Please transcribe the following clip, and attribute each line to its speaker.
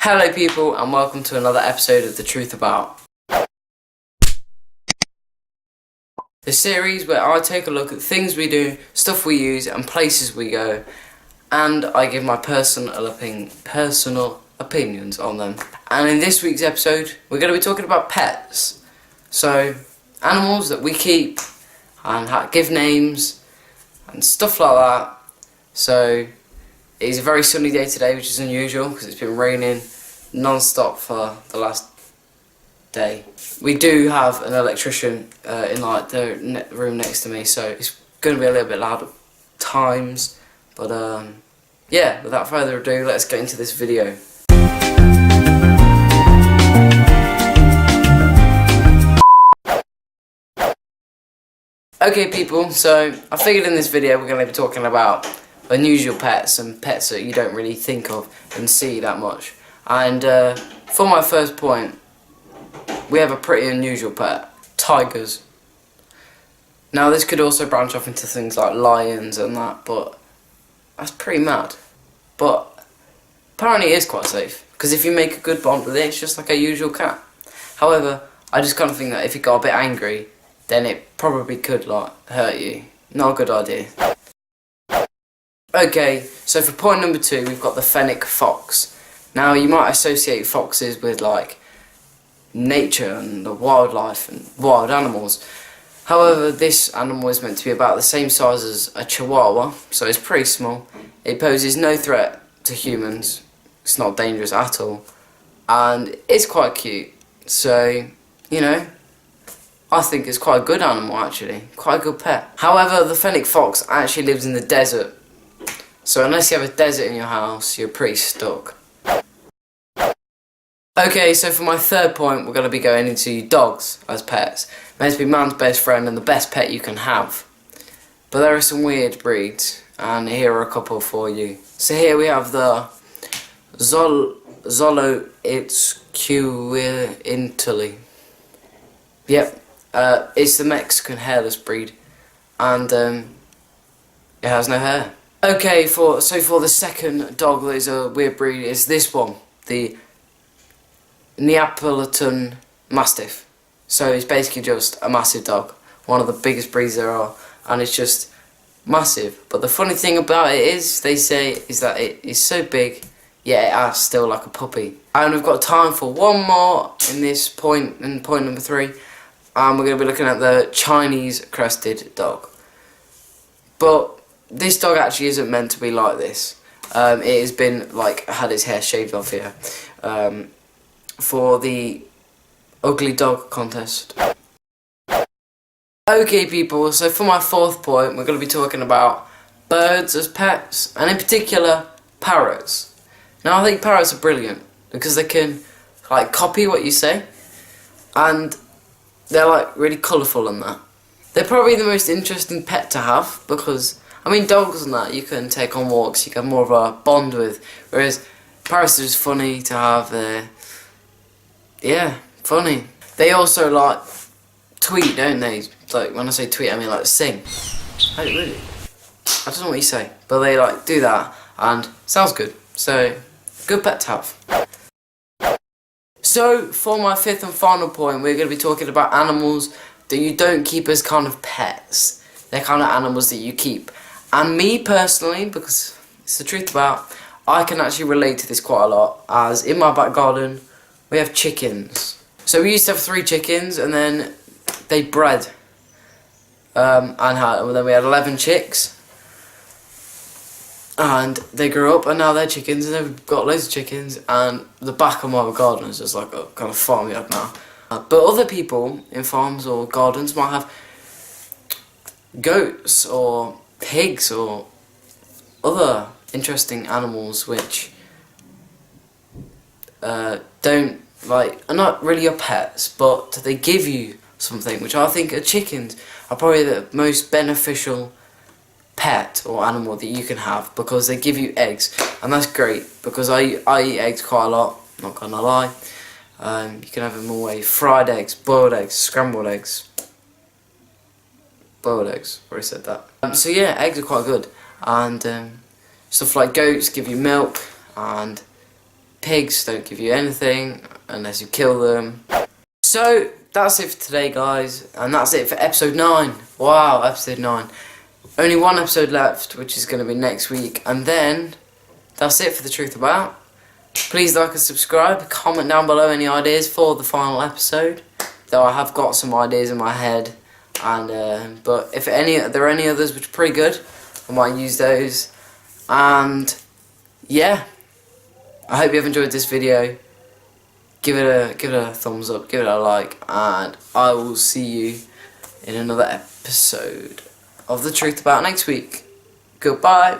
Speaker 1: Hello people and welcome to another episode of The Truth About. The series where I take a look at things we do, stuff we use and places we go, and I give my personal opinions on them. And in this week's episode we're going to be talking about pets. So animals that we keep and give names and stuff like that. So it's a very sunny day today, which is unusual because it's been raining non-stop for the last day. We do have an electrician in like the room next to me, so it's going to be a little bit loud at times. But yeah, without further ado, let's get into this video. Okay people, so I figured in this video we're going to be talking about unusual pets and pets that you don't really think of and see that much. And for my first point, we have a pretty unusual pet, tigers. Now this could also branch off into things like lions and that, but that's pretty mad. But apparently it is quite safe, because if you make a good bond with it, it's just like a usual cat. However, I just kind of think that if it got a bit angry, then it probably could like hurt you. Not a good idea. Okay, so for point number 2, we've got the Fennec Fox. Now you might associate foxes with like nature and the wildlife and wild animals. However, this animal is meant to be about the same size as a chihuahua, so it's pretty small. It poses no threat to humans. It's not dangerous at all, and it's quite cute. So, you know, I think it's quite a good animal actually, quite a good pet. However, the Fennec Fox actually lives in the desert, so unless you have a desert in your house, you're pretty stuck. Okay, so for my third point, we're going to be going into dogs as pets. Meant to be man's best friend and the best pet you can have. But there are some weird breeds, and here are a couple for you. So here we have the Xoloitzcuintli. Yep, it's the Mexican hairless breed, and it has no hair. Okay, for the second dog that is a weird breed is this one, the Neapolitan Mastiff. So it's basically just a massive dog, one of the biggest breeds there are, and it's just massive. But the funny thing about it is, they say, is that it is so big, yet it acts still like a puppy. And we've got time for one more in this point, in point number 3, and we're going to be looking at the Chinese crested dog. But this dog actually isn't meant to be like this. It has been like had its hair shaved off here. For the ugly dog contest. Okay people, so for my fourth point we're going to be talking about birds as pets, and in particular parrots. Now I think parrots are brilliant because they can like copy what you say, and they're like really colourful and that. They're probably the most interesting pet to have because, I mean, dogs and that you can take on walks, you can have more of a bond with, whereas parrots are just funny to have. Yeah, funny. They also like tweet, don't they? Like when I say tweet, I mean like sing. Like really? I don't know what you say, but they like do that, and sounds good. So good pet to have. So for my fifth and final point, we're going to be talking about animals that you don't keep as kind of pets. They're kind of animals that you keep. And me personally, because it's the truth about, I can actually relate to this quite a lot, as in my back garden we have chickens. So we used to have 3 chickens, and then they bred. And then we had 11 chicks. And they grew up, and now they're chickens, and they've got loads of chickens, and the back of my garden is just like a kind of farmyard now. But other people in farms or gardens might have goats or pigs or other interesting animals which don't like are not really your pets, but they give you something, which I think chickens are probably the most beneficial pet or animal that you can have, because they give you eggs, and that's great because I eat eggs quite a lot, not gonna lie. You can have them all way, fried eggs, boiled eggs, scrambled eggs, boiled eggs, already said that. So yeah, eggs are quite good, and stuff like goats give you milk, and pigs don't give you anything unless you kill them. So that's it for today, guys, and that's it for episode 9. Wow, episode 9. Only one episode left, which is going to be next week, and then that's it for The Truth About. Please like and subscribe, comment down below any ideas for the final episode, though I have got some ideas in my head, and but if there are any others which are pretty good, I might use those. And yeah, I hope you have enjoyed this video. Give it a thumbs up, give it a like, and I will see you in another episode of The Truth About next week. Goodbye.